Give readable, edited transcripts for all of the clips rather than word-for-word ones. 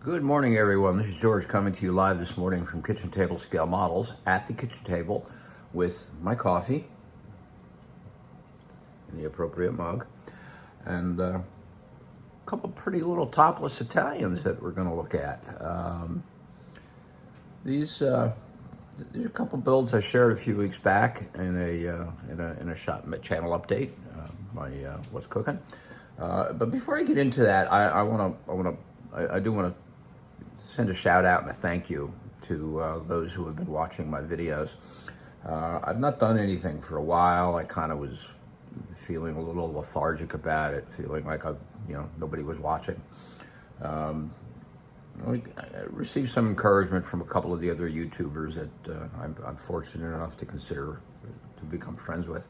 Good morning, everyone. This is George coming to you live this morning from Kitchen Table Scale Models at the kitchen table with my coffee in the appropriate mug and a couple pretty little topless Italians that we're going to look at. These are a couple builds I shared a few weeks back in a shop channel update. My what's cooking. But before I get into that, I do want to send a shout out and a thank you to those who have been watching my videos. I've not done anything for a while. I kind of was feeling a little lethargic about it, feeling like nobody was watching. I received some encouragement from a couple of the other YouTubers that I'm fortunate enough to consider to become friends with,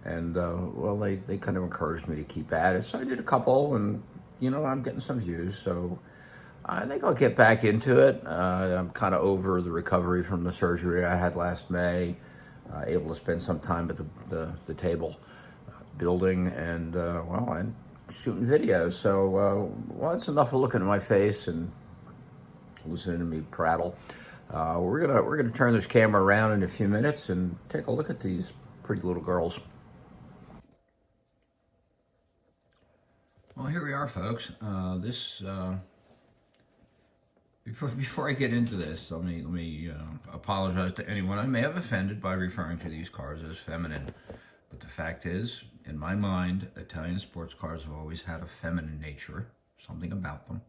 and they kind of encouraged me to keep at it. So I did a couple, and I'm getting some views. So I think I'll get back into it. I'm kind of over the recovery from the surgery I had last May, able to spend some time at the table building and, I'm shooting videos. So, it's enough of looking at my face and listening to me prattle. We're gonna turn this camera around in a few minutes and take a look at these pretty little girls. Well, here we are, folks. Before I get into this, let me apologize to anyone I may have offended by referring to these cars as feminine. But the fact is, in my mind, Italian sports cars have always had a feminine nature, something about them,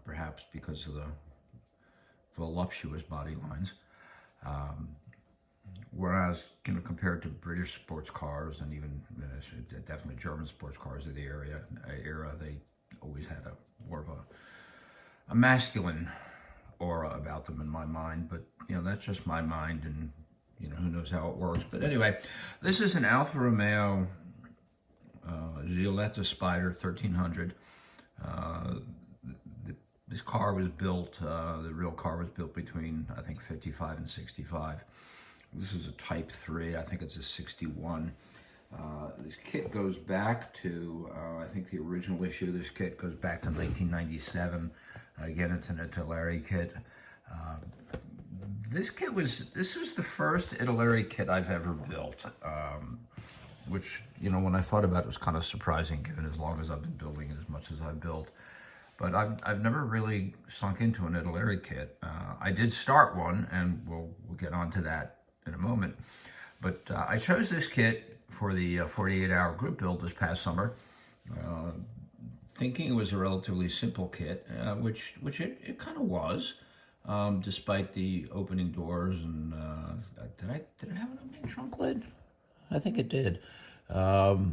perhaps because of the voluptuous body lines. Whereas, compared to British sports cars and even definitely German sports cars of the era, they always had more of a masculine aura about them in my mind, but that's just my mind, and who knows how it works. But anyway, this is an Alfa Romeo Giulietta Spider 1300. This car was built, the real car was built between, I think, 55 and 65. This is a Type 3, I think it's a 61. This kit goes back to, I think the original issue of this kit goes back to 1997. Again, it's an Italeri kit. This was the first Italeri kit I've ever built, which, when I thought about it, was kind of surprising given as long as I've been building and as much as I've built. But I've never really sunk into an Italeri kit. I did start one, and we'll get onto that in a moment. But I chose this kit for the 48-hour group build this past summer, thinking it was a relatively simple kit, which it kind of was, despite the opening doors. And did it have an opening trunk lid? I think it did. No,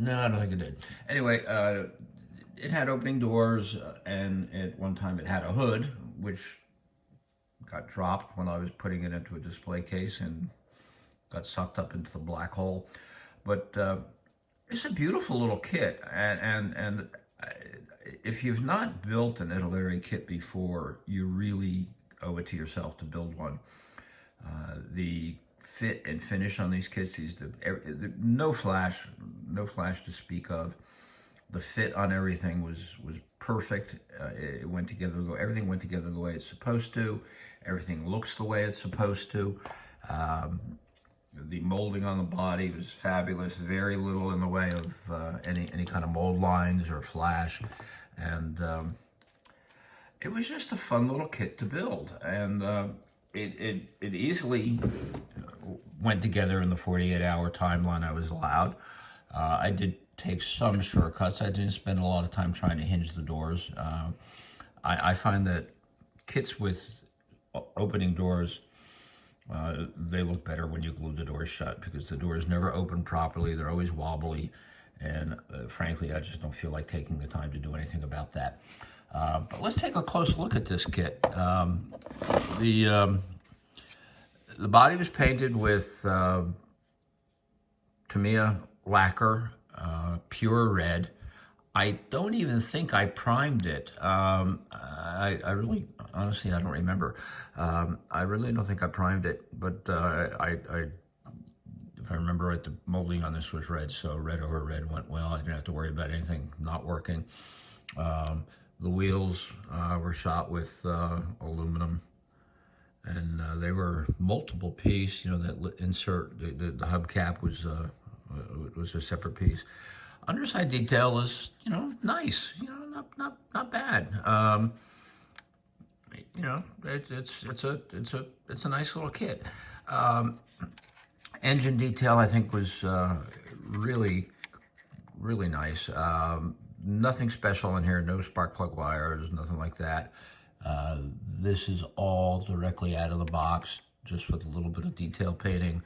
I don't think it did. Anyway, it had opening doors, and at one time it had a hood, which got dropped when I was putting it into a display case and got sucked up into the black hole. But it's a beautiful little kit, and if you've not built an Italeri kit before, you really owe it to yourself to build one. The fit and finish on these kits, no flash to speak of. The fit on everything was perfect. It went together. Everything went together the way it's supposed to. Everything looks the way it's supposed to. The molding on the body was fabulous. Very little in the way of any kind of mold lines or flash, and it was just a fun little kit to build. And it easily went together in the 48-hour timeline I was allowed. I did take some shortcuts. I didn't spend a lot of time trying to hinge the doors. I find that kits with opening doors, they look better when you glue the doors shut, because the doors never open properly. They're always wobbly, and frankly, I just don't feel like taking the time to do anything about that. But let's take a close look at this kit. The body was painted with Tamiya lacquer, pure red. I don't even think I primed it. I really, honestly, I don't remember. I really don't think I primed it, but if I remember right, the molding on this was red, so red over red went well. I didn't have to worry about anything not working. The wheels were shot with aluminum, and they were multiple piece. You know, that insert, the hubcap was a separate piece. Underside detail is, you know, nice. You know, not bad. You know, it's a nice little kit. Engine detail, I think, was really really nice. Nothing special in here, no spark plug wires, nothing like that. This is all directly out of the box, just with a little bit of detail painting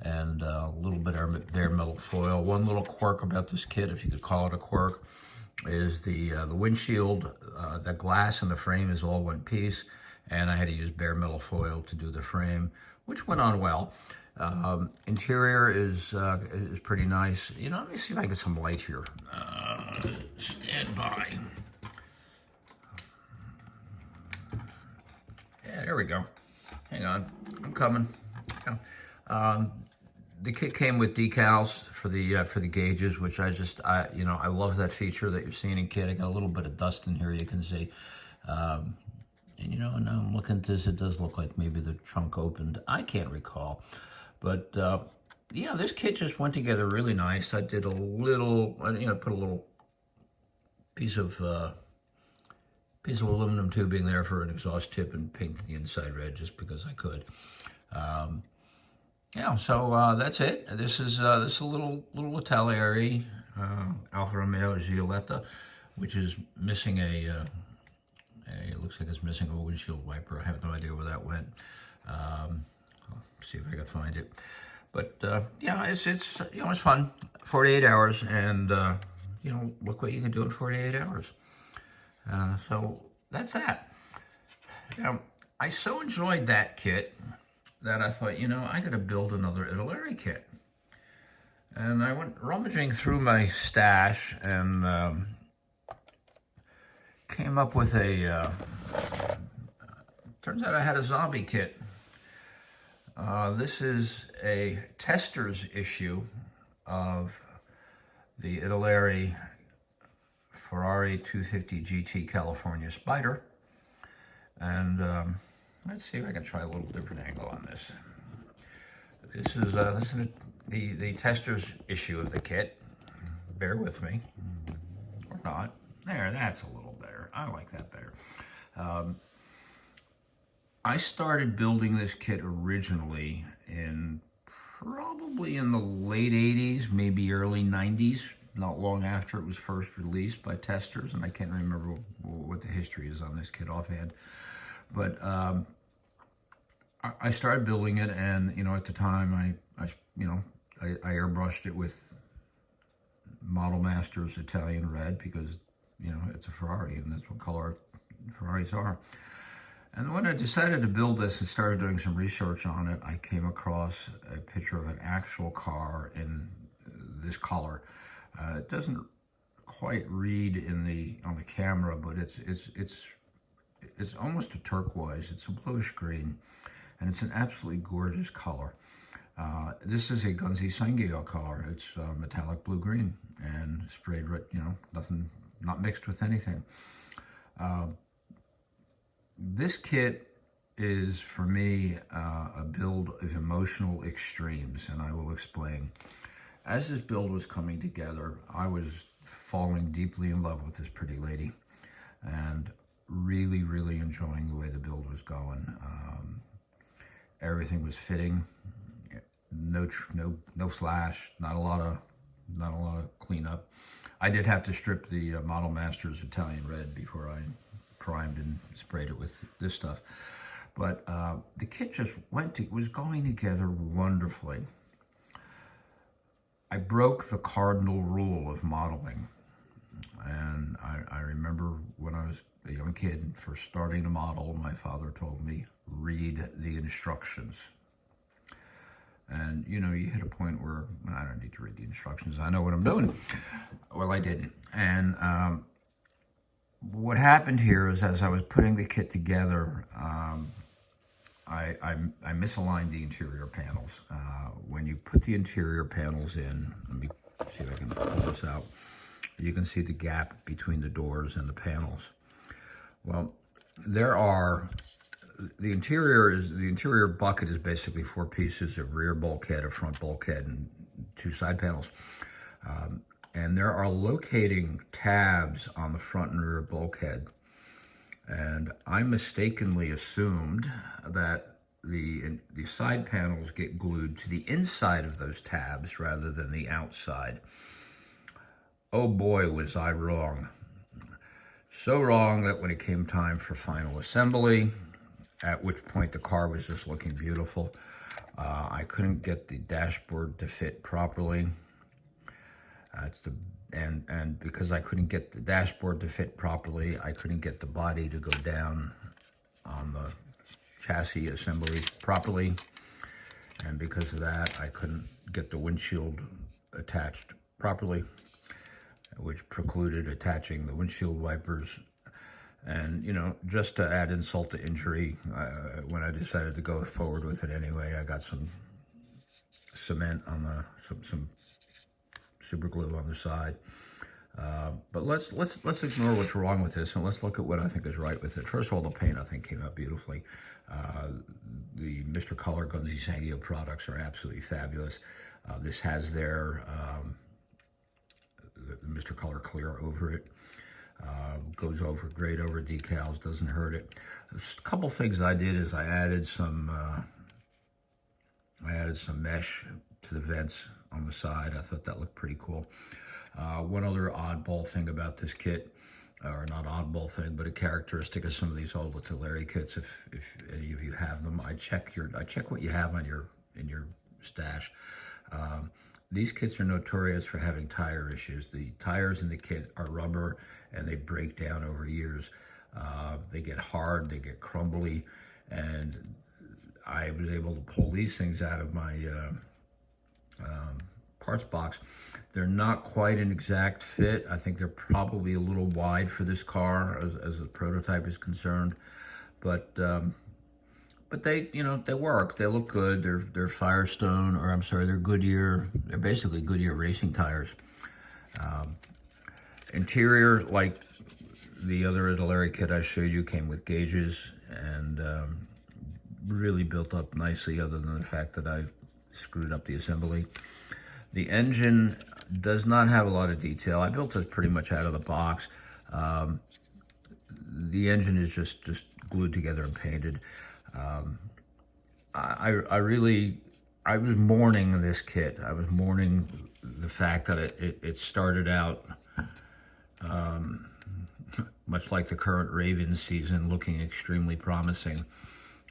and a little bit of bare metal foil. One little quirk about this kit, if you could call it a quirk, is the windshield. The glass in the frame is all one piece, and I had to use bare metal foil to do the frame, which went on well. Interior is pretty nice. You know, let me see if I get some light here. Stand by. Yeah, there we go. Hang on, I'm coming. Yeah. The kit came with decals for the gauges, which I love that feature that you're seeing in kit. I got a little bit of dust in here, you can see. And you know, now I'm looking at this, it does look like maybe the trunk opened. I can't recall. But yeah, this kit just went together really nice. I did a little, you know, put a little piece of aluminum tubing there for an exhaust tip and painted the inside red just because I could. Yeah, so that's it. This is a little Italeri Alfa Romeo Giulietta, which is missing it looks like it's missing a windshield wiper. I have no idea where that went. I'll see if I can find it. But yeah, it's you know, it's fun. 48 hours, and you know, look what you can do in 48 hours. So that's that. Now, I so enjoyed that kit that I thought, you know, I got to build another Italeri kit. And I went rummaging through my stash and came up with turns out I had a zombie kit. This is a tester's issue of the Italeri Ferrari 250 GT California Spider. And let's see if I can try a little different angle on this. This is the tester's issue of the kit. Bear with me. Or not. There, that's a little better. I like that better. I started building this kit originally probably in the late 80s, maybe early 90s, not long after it was first released by testers, and I can't remember what the history is on this kit offhand. But I started building it, and you know, at the time, I airbrushed it with Model Masters Italian red because you know it's a Ferrari, and that's what color Ferraris are. And when I decided to build this and started doing some research on it, I came across a picture of an actual car in this color. It doesn't quite read on the camera, but it's almost a turquoise. It's a bluish green, and it's an absolutely gorgeous color. This is a Gunzi Sangyo color. It's metallic blue-green and sprayed red, you know, nothing, not mixed with anything. This kit is, for me, a build of emotional extremes, and I will explain. As this build was coming together, I was falling deeply in love with this pretty lady and really, really enjoying the way the build was going. Everything was fitting, no flash, not a lot of cleanup. I did have to strip the Model Masters Italian red before I primed and sprayed it with this stuff. But the kit just was going together wonderfully. I broke the cardinal rule of modeling. And I remember when I was a young kid and first starting to model, my father told me, read the instructions. And, you know, you hit a point where I don't need to read the instructions. I know what I'm doing. Well, I didn't. And what happened here is, as I was putting the kit together, I misaligned the interior panels. When you put the interior panels in, let me see if I can pull this out. You can see the gap between the doors and the panels. Well, there are, the interior bucket is basically four pieces: a rear bulkhead, a front bulkhead, and two side panels. And there are locating tabs on the front and rear bulkhead. And I mistakenly assumed that the side panels get glued to the inside of those tabs rather than the outside. Oh boy, was I wrong. So wrong that when it came time for final assembly, at which point the car was just looking beautiful, I couldn't get the dashboard to fit properly. And because I couldn't get the dashboard to fit properly, I couldn't get the body to go down on the chassis assembly properly. And because of that, I couldn't get the windshield attached properly, which precluded attaching the windshield wipers. And, you know, just to add insult to injury, when I decided to go forward with it anyway, I got some cement on some super glue on the side. But let's ignore what's wrong with this, and let's look at what I think is right with it. First of all, the paint I think came out beautifully. The Mr. Color Gunzi Sangio products are absolutely fabulous. This has their the Mr. Color Clear over it. Goes over great over decals, doesn't hurt it. A couple things I did is I added some mesh to the vents on the side. I thought that looked pretty cool. One other oddball thing about this kit, or not oddball thing, but a characteristic of some of these old Italeri kits, if any of you have them, I check what you have on in your stash. These kits are notorious for having tire issues. The tires in the kit are rubber and they break down over years. They get hard, they get crumbly, and I was able to pull these things out of my parts box. They're not quite an exact fit. I think they're probably a little wide for this car as a prototype is concerned, but they, you know, they work. They look good. They're Firestone, or I'm sorry, they're Goodyear. They're basically Goodyear racing tires. Interior, like the other Italeri kit I showed you, came with gauges and really built up nicely, other than the fact that I screwed up the assembly. The engine does not have a lot of detail. I built it pretty much out of the box. The engine is just glued together and painted. I was mourning this kit. I was mourning the fact that it started out much like the current Ravens season, looking extremely promising,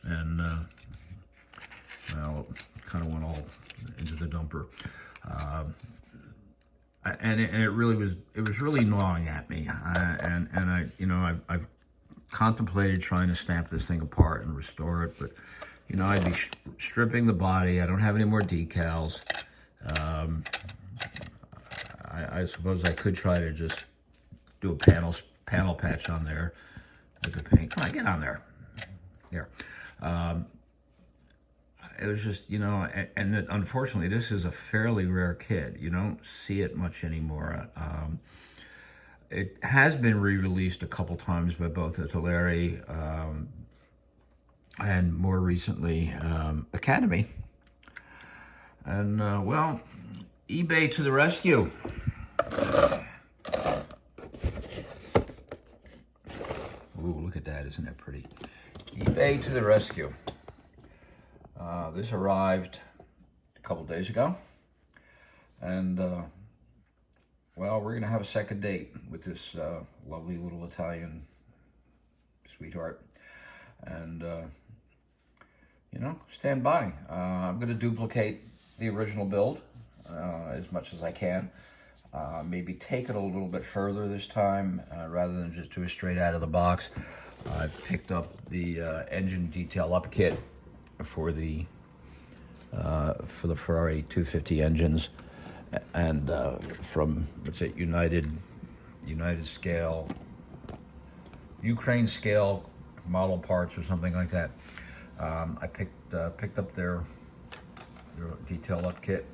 and well, it kind of went all into the dumper. And it really was, it was really gnawing at me. And I, you know, I've contemplated trying to stamp this thing apart and restore it, but, you know, I'd be stripping the body. I don't have any more decals. I suppose I could try to just do a panel patch on there with the paint. Come on, get on there. Here. It was just, you know, and unfortunately, this is a fairly rare kit. You don't see it much anymore. It has been re-released a couple times by both Italeri and more recently Academy. And, well, eBay to the rescue. Ooh, look at that. Isn't that pretty? eBay to the rescue. This arrived a couple days ago, and well, we're gonna have a second date with this lovely little Italian sweetheart, and you know, stand by. I'm gonna duplicate the original build as much as I can. Maybe take it a little bit further this time, rather than just do it straight out of the box. I picked up the engine detail up kit for the Ferrari 250 engines, and from, what's it, United scale, Ukraine scale model parts or something like that. I picked up their detail up kit,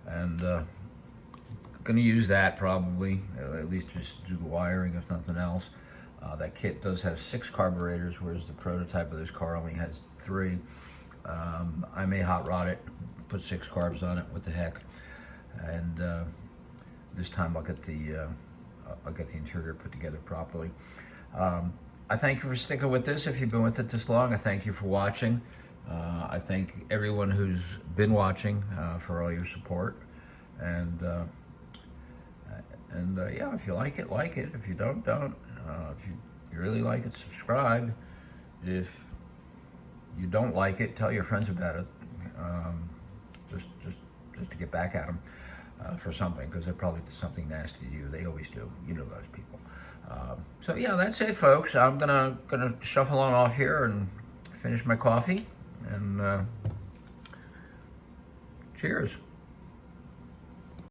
and gonna use that probably, at least just do the wiring if nothing else. That kit does have 6 carburetors, whereas the prototype of this car only has 3. I may hot rod it, put 6 carbs on it. What the heck? And this time I'll get the interior put together properly. I thank you for sticking with this. If you've been with it this long, I thank you for watching. I thank everyone who's been watching for all your support. And yeah, if you like it, like it. If you don't. If you really like it, subscribe. If you don't like it, tell your friends about it. Just to get back at them for something, because they probably did something nasty to you. They always do. You know those people. So yeah, that's it, folks. I'm gonna shuffle on off here and finish my coffee. And cheers.